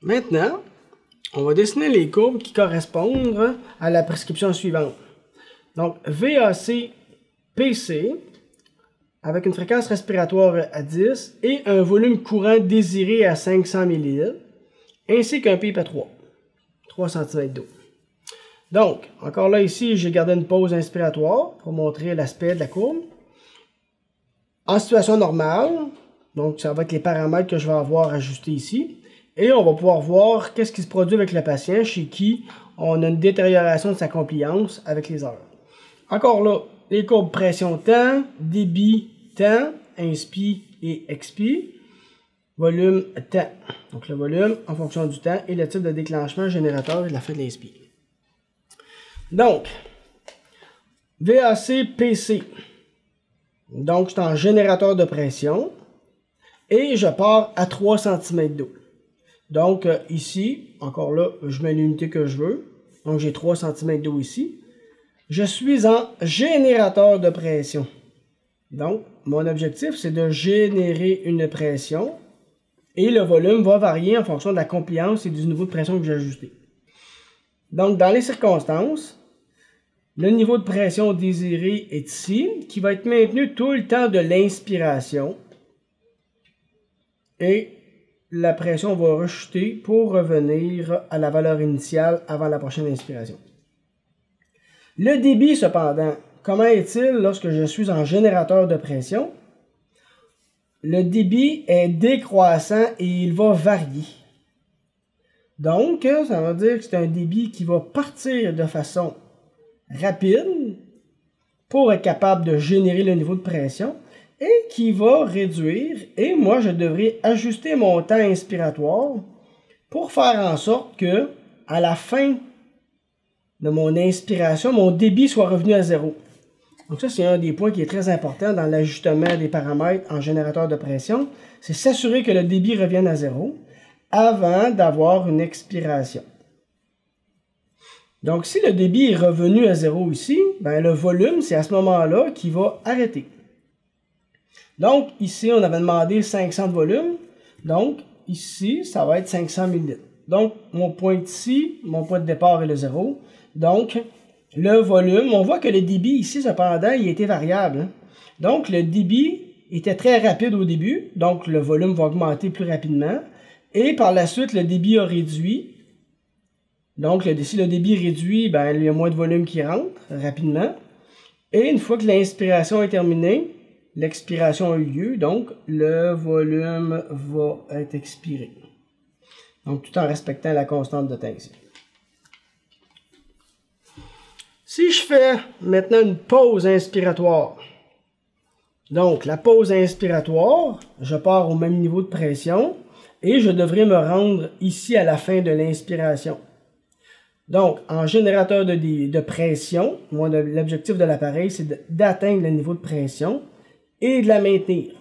Maintenant, on va dessiner les courbes qui correspondent à la prescription suivante. Donc, VAC PC, avec une fréquence respiratoire à 10 et un volume courant désiré à 500 ml, ainsi qu'un pipe à 3 cm d'eau. Donc, encore là, ici, j'ai gardé une pause inspiratoire pour montrer l'aspect de la courbe. En situation normale, donc ça va être les paramètres que je vais avoir ajustés ici. Et on va pouvoir voir qu'est-ce qui se produit avec le patient chez qui on a une détérioration de sa compliance avec les heures. Encore là, les courbes pression-temps, débit, temps, inspi et expi, volume, temps. Donc le volume en fonction du temps et le type de déclenchement générateur et de la fin de l'inspi. Donc, VAC PC. Donc, c'est un générateur de pression et je pars à 3 cm d'eau. Donc, ici, encore là, je mets l'unité que je veux. Donc, j'ai 3 cm d'eau ici. Je suis en générateur de pression. Donc, mon objectif, c'est de générer une pression et le volume va varier en fonction de la compliance et du niveau de pression que j'ai ajusté. Donc, dans les circonstances, le niveau de pression désiré est ici, qui va être maintenu tout le temps de l'inspiration. Et la pression va rechuter pour revenir à la valeur initiale avant la prochaine inspiration. Le débit, cependant, comment est-il lorsque je suis en générateur de pression? Le débit est décroissant et il va varier. Donc, ça veut dire que c'est un débit qui va partir de façon rapide pour être capable de générer le niveau de pression et qui va réduire. Et moi, je devrais ajuster mon temps inspiratoire pour faire en sorte que, à la fin de mon inspiration, mon débit soit revenu à 0. Donc ça, c'est un des points qui est très important dans l'ajustement des paramètres en générateur de pression. C'est s'assurer que le débit revienne à 0 avant d'avoir une expiration. Donc, si le débit est revenu à 0 ici, ben, le volume, c'est à ce moment-là qu'il va arrêter. Donc, ici, on avait demandé 500 de volume. Donc, ici, ça va être 500 ml. Donc, mon point ici, mon point de départ est le 0. Donc, le volume, on voit que le débit ici, cependant, il était variable. Hein? Donc, le débit était très rapide au début. Donc, le volume va augmenter plus rapidement. Et par la suite, le débit a réduit. Donc, si le débit réduit, ben, il y a moins de volume qui rentre rapidement. Et une fois que l'inspiration est terminée, l'expiration a eu lieu, donc le volume va être expiré. Donc, tout en respectant la constante de temps ici. Si je fais maintenant une pause inspiratoire, donc la pause inspiratoire, je pars au même niveau de pression et je devrais me rendre ici à la fin de l'inspiration. Donc, en générateur de pression, l'objectif de l'appareil, c'est d'atteindre le niveau de pression et de la maintenir.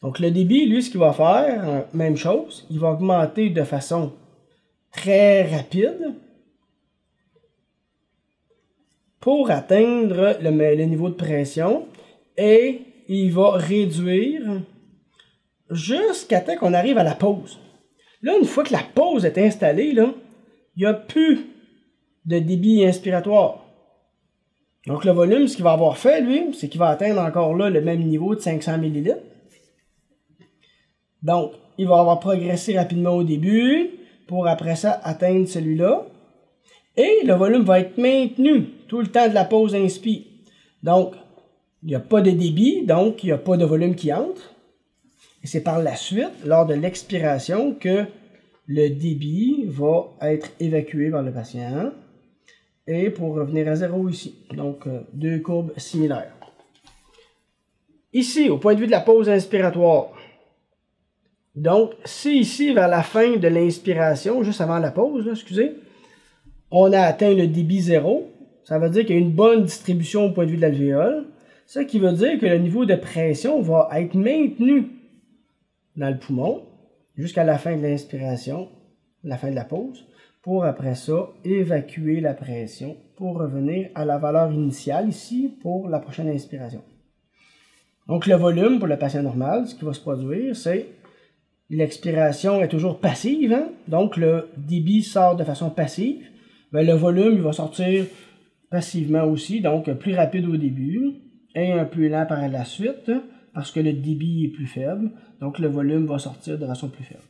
Donc, le débit, lui, ce qu'il va faire, même chose, il va augmenter de façon très rapide pour atteindre le niveau de pression et il va réduire jusqu'à temps qu'on arrive à la pause. Là, une fois que la pause est installée, là, il n'y a plus de débit inspiratoire. Donc, le volume, ce qu'il va avoir fait, lui, c'est qu'il va atteindre encore là le même niveau de 500 ml. Donc, il va avoir progressé rapidement au début pour après ça atteindre celui-là. Et le volume va être maintenu tout le temps de la pause inspi. Donc, il n'y a pas de débit, donc il n'y a pas de volume qui entre. Et c'est par la suite, lors de l'expiration, que le débit va être évacué par le patient et pour revenir à 0 ici. Donc, deux courbes similaires. Ici, au point de vue de la pause inspiratoire, donc, si ici, vers la fin de l'inspiration, juste avant la pause, là, excusez, on a atteint le débit 0, ça veut dire qu'il y a une bonne distribution au point de vue de l'alvéole, ce qui veut dire que le niveau de pression va être maintenu dans le poumon jusqu'à la fin de l'inspiration, la fin de la pause, pour après ça évacuer la pression pour revenir à la valeur initiale ici pour la prochaine inspiration. Donc le volume pour le patient normal, ce qui va se produire, c'est l'expiration est toujours passive, hein? Donc le débit sort de façon passive. Ben, le volume il va sortir passivement aussi, donc plus rapide au début et un peu lent par la suite, parce que le débit est plus faible, donc le volume va sortir de façon plus faible.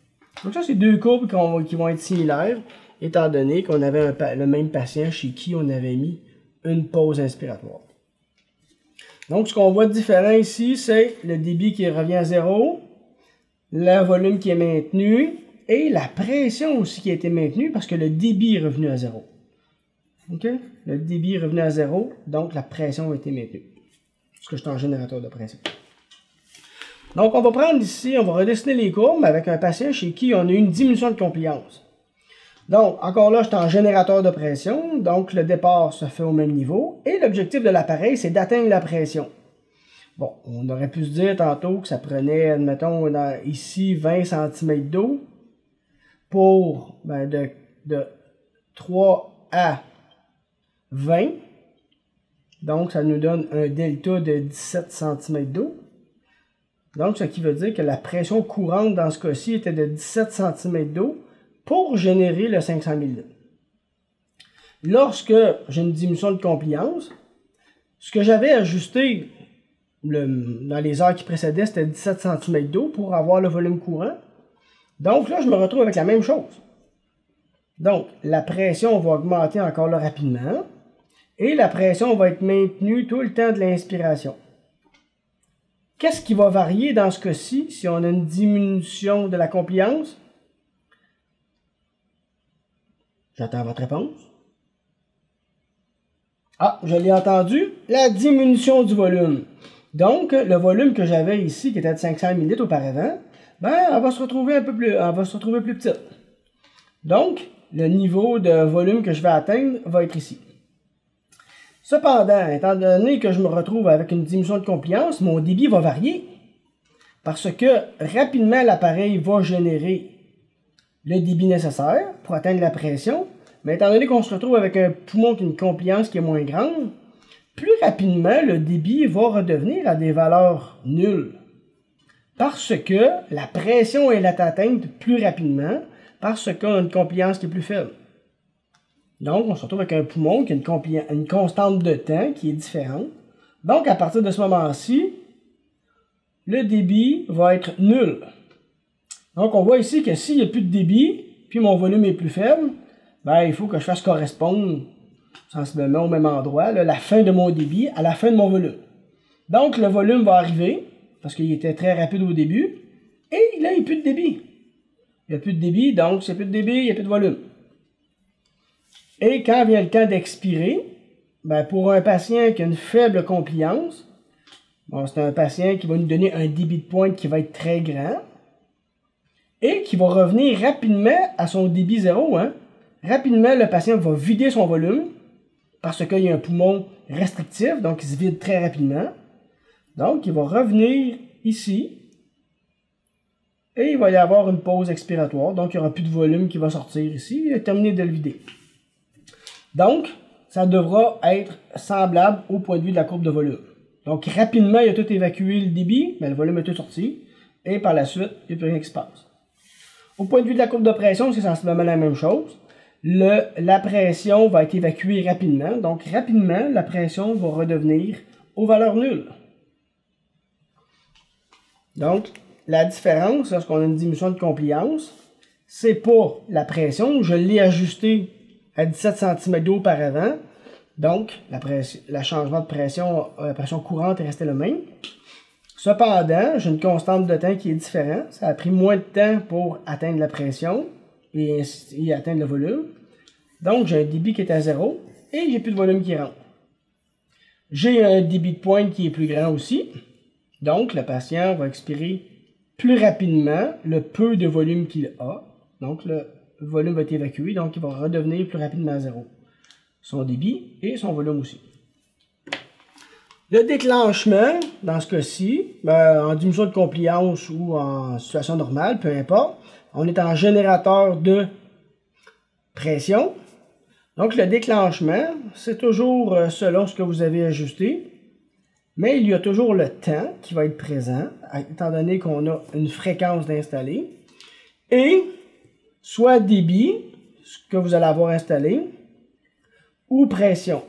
Donc ça, c'est deux courbes qui vont être similaires, étant donné qu'on avait le même patient chez qui on avait mis une pause inspiratoire. Donc ce qu'on voit de différent ici, c'est le débit qui revient à 0, le volume qui est maintenu, et la pression aussi qui a été maintenue, parce que le débit est revenu à 0. Okay? Le débit est revenu à 0, donc la pression a été maintenue. Parce que je suis en générateur de pression. Donc, on va prendre ici, on va redessiner les courbes avec un patient chez qui on a une diminution de compliance. Donc, encore là, je suis en générateur de pression, donc le départ se fait au même niveau, et l'objectif de l'appareil, c'est d'atteindre la pression. Bon, on aurait pu se dire tantôt que ça prenait, admettons, ici 20 cm d'eau pour de 3 à 20. Donc, ça nous donne un delta de 17 cm d'eau. Donc, ce qui veut dire que la pression courante dans ce cas-ci était de 17 cm d'eau pour générer le 500 000 litres. Lorsque j'ai une diminution de compliance, ce que j'avais ajusté dans les heures qui précédaient, c'était 17 cm d'eau pour avoir le volume courant. Donc là, je me retrouve avec la même chose. Donc, la pression va augmenter encore là rapidement. Et la pression va être maintenue tout le temps de l'inspiration. Qu'est-ce qui va varier dans ce cas-ci si on a une diminution de la compliance? J'attends votre réponse. Ah, je l'ai entendu. La diminution du volume. Donc, le volume que j'avais ici, qui était de 500 ml auparavant, ben, elle va se retrouver un peu plus, elle va se retrouver plus petite. Donc, le niveau de volume que je vais atteindre va être ici. Cependant, étant donné que je me retrouve avec une diminution de compliance, mon débit va varier. Parce que rapidement, l'appareil va générer le débit nécessaire pour atteindre la pression. Mais étant donné qu'on se retrouve avec un poumon qui a une compliance qui est moins grande, plus rapidement, le débit va redevenir à des valeurs nulles. Parce que la pression est atteinte plus rapidement, parce qu'on a une compliance qui est plus faible. Donc, on se retrouve avec un poumon qui a une constante de temps qui est différente. Donc, à partir de ce moment-ci, le débit va être nul. Donc, on voit ici que s'il n'y a plus de débit, puis mon volume est plus faible, ben, il faut que je fasse correspondre sensiblement au même endroit, là, la fin de mon débit à la fin de mon volume. Donc, le volume va arriver, parce qu'il était très rapide au début, et là, il n'y a plus de débit. Il n'y a plus de débit, donc s'il n'y a plus de débit, il n'y a plus de volume. Et quand vient le temps d'expirer, ben pour un patient qui a une faible compliance, bon, c'est un patient qui va nous donner un débit de pointe qui va être très grand et qui va revenir rapidement à son débit zéro. Hein. Rapidement, le patient va vider son volume parce qu'il y a un poumon restrictif, donc il se vide très rapidement. Donc, il va revenir ici et il va y avoir une pause expiratoire. Donc, il n'y aura plus de volume qui va sortir ici. Il a terminé de le vider. Donc, ça devra être semblable au point de vue de la courbe de volume. Donc, rapidement, il a tout évacué le débit, mais le volume est tout sorti. Et par la suite, il n'y a plus rien qui se passe. Au point de vue de la courbe de pression, c'est sensiblement la même chose. La pression va être évacuée rapidement. Donc, rapidement, la pression va redevenir aux valeurs nulles. Donc, la différence, lorsqu'on a une diminution de compliance, c'est pas la pression. Je l'ai ajustée à 17 cm d'eau auparavant. Donc, le changement de pression, la pression courante est restée le même. Cependant, j'ai une constante de temps qui est différente. Ça a pris moins de temps pour atteindre la pression et atteindre le volume. Donc, j'ai un débit qui est à 0 et j'ai plus de volume qui rentre. J'ai un débit de pointe qui est plus grand aussi. Donc, le patient va expirer plus rapidement le peu de volume qu'il a. Donc, le volume va être évacué, donc il va redevenir plus rapidement à 0. Son débit et son volume aussi. Le déclenchement, dans ce cas-ci, en diminution de compliance ou en situation normale, peu importe, on est en générateur de pression. Donc, le déclenchement, c'est toujours selon ce que vous avez ajusté. Mais il y a toujours le temps qui va être présent, étant donné qu'on a une fréquence d'installer. et soit débit, ce que vous allez avoir installé, ou pression.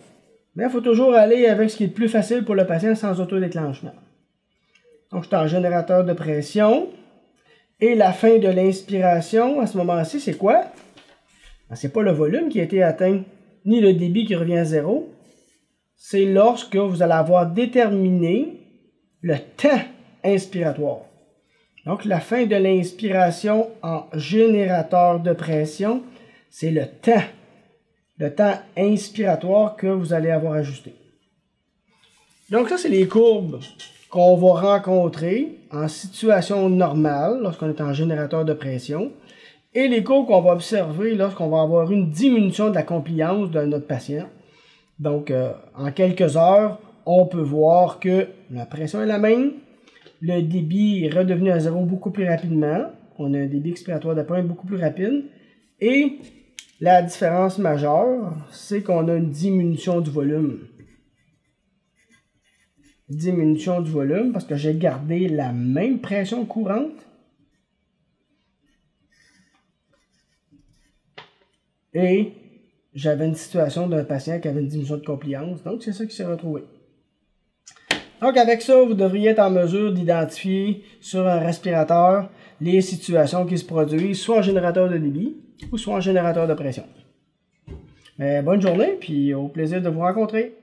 Mais il faut toujours aller avec ce qui est le plus facile pour le patient sans autodéclenchement. Donc, je suis en générateur de pression. Et la fin de l'inspiration, à ce moment-ci, c'est quoi? Ce n'est pas le volume qui a été atteint, ni le débit qui revient à 0. C'est lorsque vous allez avoir déterminé le temps inspiratoire. Donc, la fin de l'inspiration en générateur de pression, c'est le temps inspiratoire que vous allez avoir ajusté. Donc, ça, c'est les courbes qu'on va rencontrer en situation normale, lorsqu'on est en générateur de pression, et les courbes qu'on va observer lorsqu'on va avoir une diminution de la compliance de notre patient. Donc, en quelques heures, on peut voir que la pression est la même, le débit est redevenu à 0 beaucoup plus rapidement, on a un débit expiratoire de pointe beaucoup plus rapide, et la différence majeure, c'est qu'on a une diminution du volume. Diminution du volume parce que j'ai gardé la même pression courante. Et j'avais une situation d'un patient qui avait une diminution de compliance. Donc, c'est ça qui s'est retrouvé. Donc, avec ça, vous devriez être en mesure d'identifier sur un respirateur les situations qui se produisent soit en générateur de débit ou soit en générateur de pression. Bonne journée, puis au plaisir de vous rencontrer.